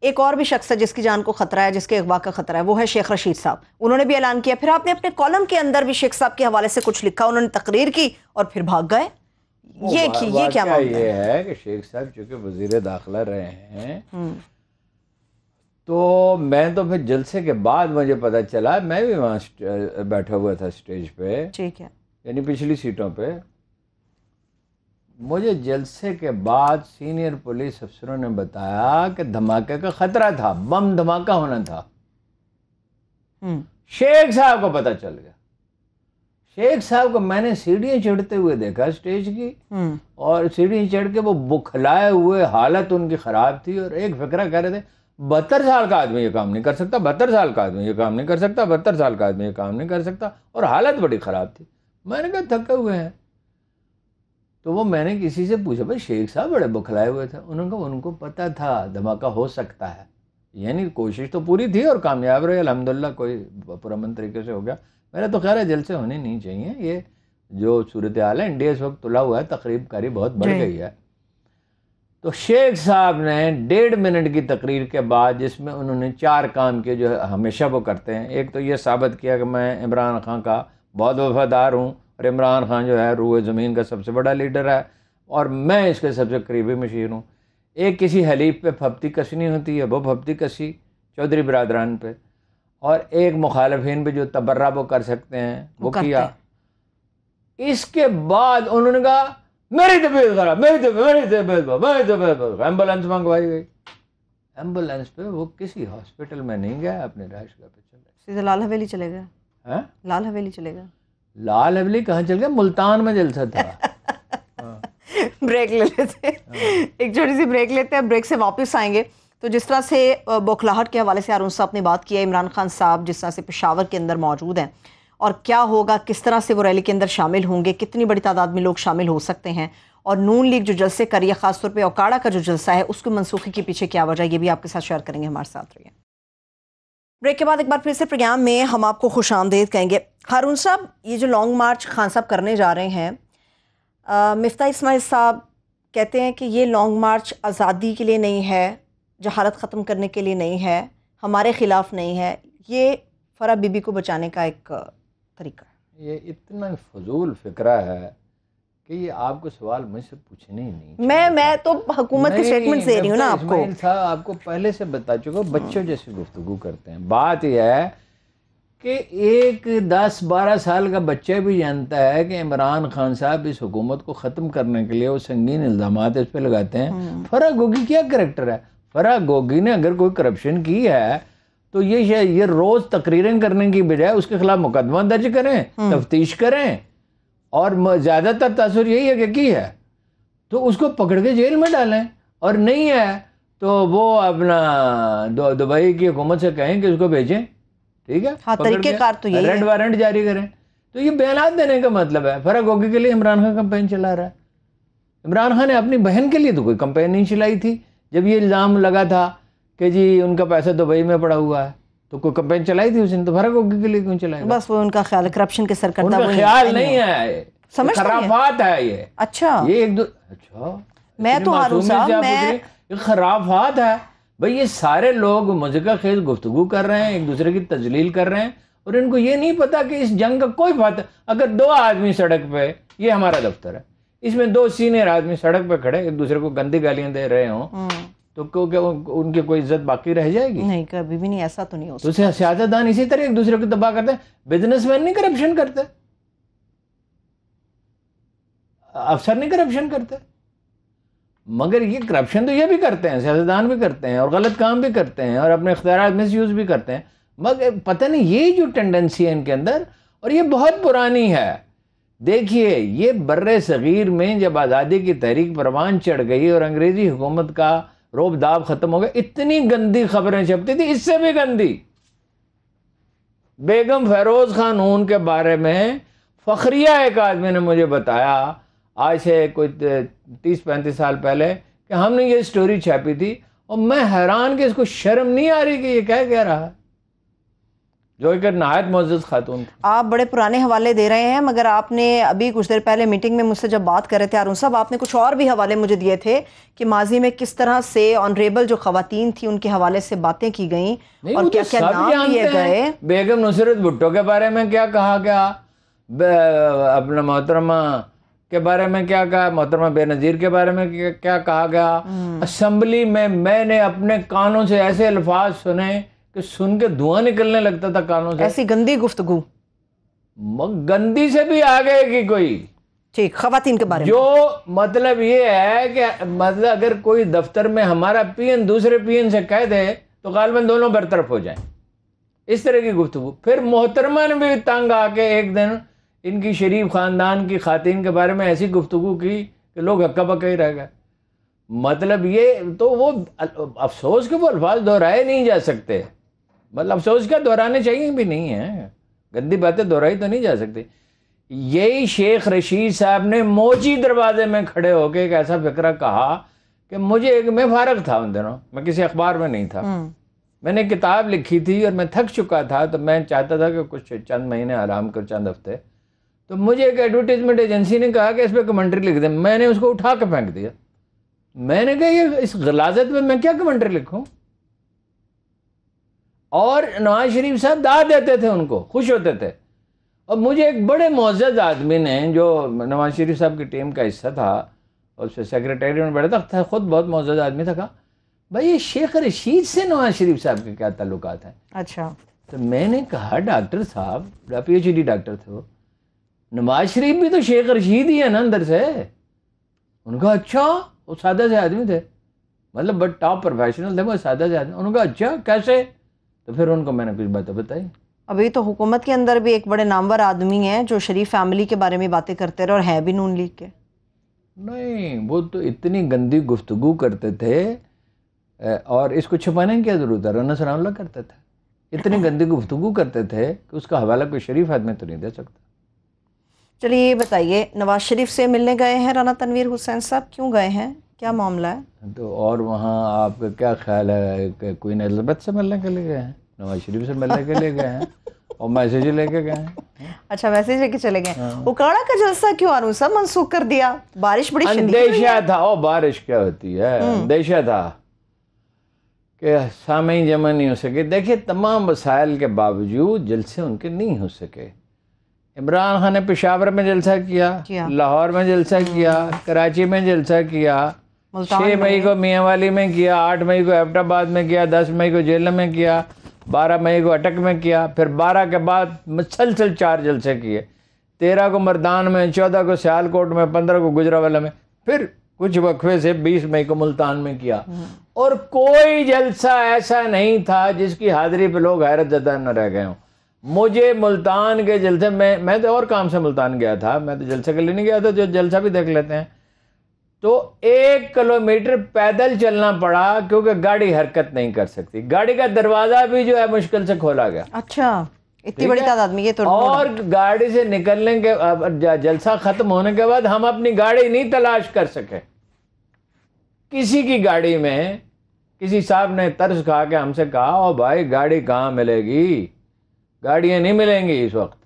ایک اور بھی شخص ہے جس کی جان کو خطرہ ہے، جس کے اغوا کا خطرہ ہے، وہ ہے شیخ رشید صاحب. انہوں نے بھی اعلان کیا. پھر آپ نے اپنے کالم کے اندر بھی شیخ صاحب کے حوالے سے کچھ لکھا، انہوں نے تقریر کی اور پھر بھاگ گئے. یہ کیا معاملہ یہ ہے کہ شیخ صاحب چونکہ وزیر داخلہ رہے ہیں تو میں تو پھر جلسے کے بعد مجھے پتہ چلا، میں بھی وہاں بیٹھا ہوا تھا اسٹیج پہ، ٹھیک ہے، یعنی پچھلی سیٹوں پہ. مجھے جلسے کے بعد سینئر پولیس افسروں نے بتایا کہ دھماکے کا خطرہ تھا، بم دھماکہ ہونا تھا. شیخ صاحب کو پتہ چل گیا. شیخ صاحب کو میں نے سیڑھیاں چڑھتے ہوئے دیکھا اسٹیج کی، اور سیڑھیاں چڑھ کے وہ بکھلائے ہوئے، حالت ان کی خراب تھی، اور ایک فقرہ کہہ رہے تھے 72 سال کا آدمی یہ کام نہیں کر سکتا، 72 سال کا آدمی یہ کام نہیں کر سکتا، 72 سال کا آدمی یہ کام نہیں کر سکتا، اور حالت بڑی خراب تھی. میں نے کہا تھکے ہوئے ہیں. تو وہ میں نے کسی سے پوچھا بھائی شیخ صاحب بڑے بکھلائے ہوئے تھے. انہوں نے کہا ان کو پتہ تھا دھماکہ ہو سکتا ہے، یعنی کوشش تو پوری تھی اور کامیاب رہے الحمدللہ، کوئی پرامن طریقے سے ہو گیا. میرا تو خیال ہے جلسے ہونے نہیں چاہیے. یہ جو صورتحال ہے انڈیا اس وقت تلا ہوا ہے، تقریب کاری بہت بڑھ گئی ہے. تو شیخ صاحب نے 1.5 منٹ کی تقریر کے بعد، جس میں انہوں نے 4 کام کیے جو ہمیشہ وہ کرتے ہیں. ایک تو یہ ثابت کیا کہ میں عمران خان کا بہت وفادار ہوں، اور عمران خان جو ہے روئے زمین کا سب سے بڑا لیڈر ہے، اور میں اس کے سب سے قریبی مشیر ہوں. ایک کسی حلیف پہ پھپتی کسنی ہوتی ہے، وہ پھپتی کسی چودھری برادران پہ، اور ایک مخالفین پہ جو تبرہ وہ کر سکتے ہیں وہ کیا. اس کے بعد انہوں نے کہا میری طبیعت خراب، میری طبیعت، ایمبولینس منگوائی گئی. ایمبولینس پہ وہ کسی ہاسپٹل میں نہیں گیا، اپنے رہائش گاہ پہ چلے گئے، سیدھا لال حویلی چلے گئے. لال حویلی چلے گئے. لال حویلی کہاں چل گیا؟ ملتان میں جلسہ تھا. بریک لے لیتے ہیں، ایک چھوٹی سی بریک لیتے ہیں، بریک سے واپس آئیں گے. تو جس طرح سے بوکھلاہٹ کے حوالے سے ہارون صاحب نے بات کی ہے، عمران خان صاحب جس طرح سے پشاور کے اندر موجود ہیں، اور کیا ہوگا، کس طرح سے وہ ریلی کے اندر شامل ہوں گے، کتنی بڑی تعداد میں لوگ شامل ہو سکتے ہیں، اور نون لیگ جو جلسے کر رہی ہے، خاص طور پہ اوکاڑا کا جو جلسہ ہے اس کو منسوخی کے پیچھے کیا وجہ، یہ بھی آپ کے ساتھ شیئر کریں گے. ہمارے ساتھ رہیے. بریک کے بعد ایک بار پھر سے پروگرام میں ہم آپ کو خوش آمدید کہیں گے. ہارون صاحب، یہ جو لانگ مارچ خان صاحب کرنے جا رہے ہیں، مفتاح اسماعیل صاحب کہتے ہیں کہ یہ لانگ مارچ آزادی کے لیے نہیں ہے، جہالت ختم کرنے کے لیے نہیں ہے، ہمارے خلاف نہیں ہے، یہ فرح بی بی کو بچانے کا ایک طریقہ ہے. یہ اتنا فضول فکرہ ہے کہ یہ آپ کو سوال مجھ سے پوچھنے ہی نہیں. میں تو حکومت کے سٹیٹمنٹ دے رہی ہوں نا آپ کو. اسماعیل صاحب آپ کو پہلے سے بتا چکا، بچوں جیسی گفتگو کرتے ہیں. بات یہ ہے کہ ایک 10-12 سال کا بچہ بھی جانتا ہے کہ عمران خان صاحب اس حکومت کو ختم کرنے کے لیے وہ سنگین الزامات اس پہ لگاتے ہیں. فرح گوگی کیا کریکٹر ہے؟ فرح گوگی نے اگر کوئی کرپشن کی ہے تو یہ روز تقریریں کرنے کی بجائے اس کے خلاف مقدمہ درج کریں، تفتیش کریں، اور زیادہ تر تاثر یہی ہے کہ کی ہے تو اس کو پکڑ کے جیل میں ڈالیں، اور نہیں ہے تو وہ اپنا دبئی کی حکومت سے کہیں کہ اس کو بھیجیں. ٹھیک ہے، طریقہ کار تو یہی ہے، ریڈ وارنٹ جاری کریں. تو یہ بیانات دینے کا مطلب ہے. فرح گوگی کے لیے عمران خان کمپین چلا رہا ہے. عمران خان نے اپنی بہن کے لیے تو کوئی کمپین نہیں چلائی تھی. جب یہ الزام لگا تھا کہ جی ان کا پیسہ دبئی میں پڑا ہوا ہے تو کوئی کمپین چلائی تھی اس نے، تو فرح گوگی کے لیے کیوں چلائی؟ بس وہ ان کا خیال ہے کرپشن کے سرکردہ، ان کا خیال نہیں ہے، خرافات ہے یہ. اچھا یہ اچھا میں تو ہارون صاحب یہ خرافات ہے بھئی. یہ سارے لوگ مذاق خیز گفتگو کر رہے ہیں، ایک دوسرے کی تجلیل کر رہے ہیں، اور ان کو یہ نہیں پتا کہ اس جنگ کا کوئی بات. اگر 2 آدمی سڑک پہ، یہ ہمارا دفتر ہے، اس میں 2 سینئر آدمی سڑک پہ کھڑے ایک دوسرے کو گندی گالیاں دے رہے ہوں تو ان کی کوئی عزت باقی رہ جائے گی؟ نہیں، کبھی بھی نہیں. ایسا تو نہیں ہو سکتا. تو سیاستدان اسی طرح ایک دوسرے کو تباہ کرتے ہیں. بزنس مین نہیں کرپشن کرتے، افسر نہیں کرپشن کرتے، مگر یہ کرپشن تو یہ بھی کرتے ہیں، سیاستدان بھی کرتے ہیں، اور غلط کام بھی کرتے ہیں، اور اپنے اختیارات مس یوز بھی کرتے ہیں. مگر پتہ نہیں یہ جو ٹینڈنسی ہے ان کے اندر، اور یہ بہت پرانی ہے. دیکھیے یہ بر صغیر میں جب آزادی کی تحریک پروان چڑھ گئی اور انگریزی حکومت کا روب داب ختم ہو گیا، اتنی گندی خبریں چھپتی تھی، اس سے بھی گندی. بیگم فیروز خانون کے بارے میں فخریہ ایک آدمی نے مجھے بتایا آج سے کوئی 30-35 سال پہلے کہ ہم نے یہ سٹوری چھاپی تھی، اور میں حیران کہ اس کو شرم نہیں آ رہی کہ یہ کہہ رہا ہے. جو ایک نہایت معزز خاتون تھی. آپ بڑے پرانے حوالے دے رہے ہیں، مگر آپ نے ابھی کچھ دیر پہلے میٹنگ میں مجھ سے جب بات کر رہے تھے ہارون صاحب، آپ نے کچھ اور بھی حوالے مجھے دیے تھے کہ ماضی میں کس طرح سے آنریبل جو خواتین تھیں ان کے حوالے سے باتیں کی گئیں اور کیا کیا نام لیے گئے. بیگم نصرت بھٹو کے بارے میں کیا کہا گیا، اپنا محترمہ کے بارے میں کیا کہا، محترمہ بے نظیر کے بارے میں کیا کہا گیا. اسمبلی میں نے اپنے کانوں سے ایسے الفاظ سنے کہ سن کے دھواں نکلنے لگتا تھا کانوں سے. ایسی گندی گفتگو، گندی سے بھی آگے کی کوئی. ٹھیک، خواتین کے بارے میں جو مطلب یہ ہے کہ مطلب اگر کوئی دفتر میں ہمارا پی این دوسرے پی این سے کہہ دے تو غالباً دونوں برطرف ہو جائیں، اس طرح کی گفتگو. پھر محترمہ نے بھی تنگ آ کے ایک دن ان کی شریف خاندان کی خواتین کے بارے میں ایسی گفتگو کی کہ لوگ ہکا بکا ہی رہ گئے. مطلب یہ تو وہ افسوس کہ وہ الفاظ دہرائے نہیں جا سکتے، مطلب افسوس کیا دہرانے چاہیے بھی نہیں ہیں، گندی باتیں دہرائی تو نہیں جا سکتی. یہی شیخ رشید صاحب نے موچی دروازے میں کھڑے ہو کے ایک ایسا فقرہ کہا کہ میں فارغ تھا ان دنوں، میں کسی اخبار میں نہیں تھا، میں نے کتاب لکھی تھی اور میں تھک چکا تھا، تو میں چاہتا تھا کہ کچھ چند مہینے آرام کر، چند ہفتے. تو مجھے ایک ایڈورٹیزمنٹ ایجنسی نے کہا کہ اس پہ کمنٹری لکھ دیں. میں نے اس کو اٹھا کے پھینک دیا. میں نے کہا یہ اس غلاظت میں کیا کمنٹری لکھوں. اور نواز شریف صاحب داد دیتے تھے، ان کو خوش ہوتے تھے. اور مجھے ایک بڑے معزز آدمی نے جو نواز شریف صاحب کی ٹیم کا حصہ تھا اور اس سے سیکریٹریٹ میں بیٹھا تھا، خود بہت معزز آدمی تھا، کہا بھائی یہ شیخ رشید سے نواز شریف صاحب کے کیا تعلقات ہیں. اچھا. تو میں نے کہا ڈاکٹر صاحب، پی ایچ ڈی ڈاکٹر تھے وہ، نواز شریف بھی تو شیخ رشید ہی ہے نا اندر سے. ان کا اچھا، وہ سادہ سے آدمی تھے، مطلب بٹ ٹاپ پروفیشنل تھے، وہ سادہ سے آدمی. انہوں نے کہا اچھا کیسے؟ تو پھر ان کو میں نے کچھ باتیں بتائی. ابھی تو حکومت کے اندر بھی ایک بڑے نامور آدمی ہیں جو شریف فیملی کے بارے میں باتیں کرتے رہے اور ہے بھی نون لیگ کے. نہیں، وہ تو اتنی گندی گفتگو کرتے تھے، اور اس کو چھپانے کی کیا ضرورت ہے، رانا ثناء اللہ کرتے تھے. اتنی گندی گفتگو کرتے تھے کہ اس کا حوالہ کوئی شریف آدمی تو نہیں دے سکتا. چلیے یہ بتائیے، نواز شریف سے ملنے گئے ہیں رانا تنویر حسین صاحب، کیوں گئے ہیں، کیا معاملہ ہے؟ تو اور وہاں آپ کا کیا خیال ہے کہ کوئین الزبتھ سے ملنے کے لیے گئے ہیں، نواز شریف سے ملنے کے لیے گئے ہیں اور میسیج لے کے گئے ہیں. اچھا، میسیج لے کے چلے گئے. اکاڑا کا جلسہ کیوں ہارون صاحب منسوخ کر دیا؟ بارش بڑی شدید ہوئی ہے. اندیشہ تھا. بارش کیا ہوتی ہے، اندیشہ تھا کہ سامعین جمع نہیں ہو سکے. دیکھیں تمام وسائل کے باوجود جلسے ان کے نہیں ہو سکے. عمران خان نے پشاور میں جلسہ کیا، لاہور میں جلسہ کیا، کراچی میں جلسہ کیا، 6 مئی کو میاں والی میں کیا، 8 مئی کو ایبٹ آباد میں کیا، 10 مئی کو جیلم میں کیا، 12 مئی کو اٹک میں کیا، پھر 12 کے بعد مسلسل 4 جلسے کیے. 13 کو مردان میں، 14 کو سیالکوٹ میں، 15 کو گجرانوالہ میں، پھر کچھ وقفے سے 20 مئی کو ملتان میں کیا. اور کوئی جلسہ ایسا نہیں تھا جس کی حاضری پہ لوگ حیرت زدہ نہ رہ گئے ہوں. مجھے ملتان کے جلسے میں تو اور کام سے ملتان گیا تھا، میں تو جلسے کے لیے نہیں گیا تھا، جو جلسہ بھی دیکھ لیتے ہیں. تو 1 کلومیٹر پیدل چلنا پڑا کیونکہ گاڑی حرکت نہیں کر سکتی. گاڑی کا دروازہ بھی جو ہے مشکل سے کھولا گیا. اچھا، اتنی بڑی تعداد میں. یہ تو اور گاڑی سے نکلنے کے جلسہ ختم ہونے کے بعد ہم اپنی گاڑی نہیں تلاش کر سکے. کسی کی گاڑی میں کسی صاحب نے طرز کھا کے ہم سے کہا او بھائی گاڑی کہاں ملے گی، گاڑیاں نہیں ملیں گی اس وقت.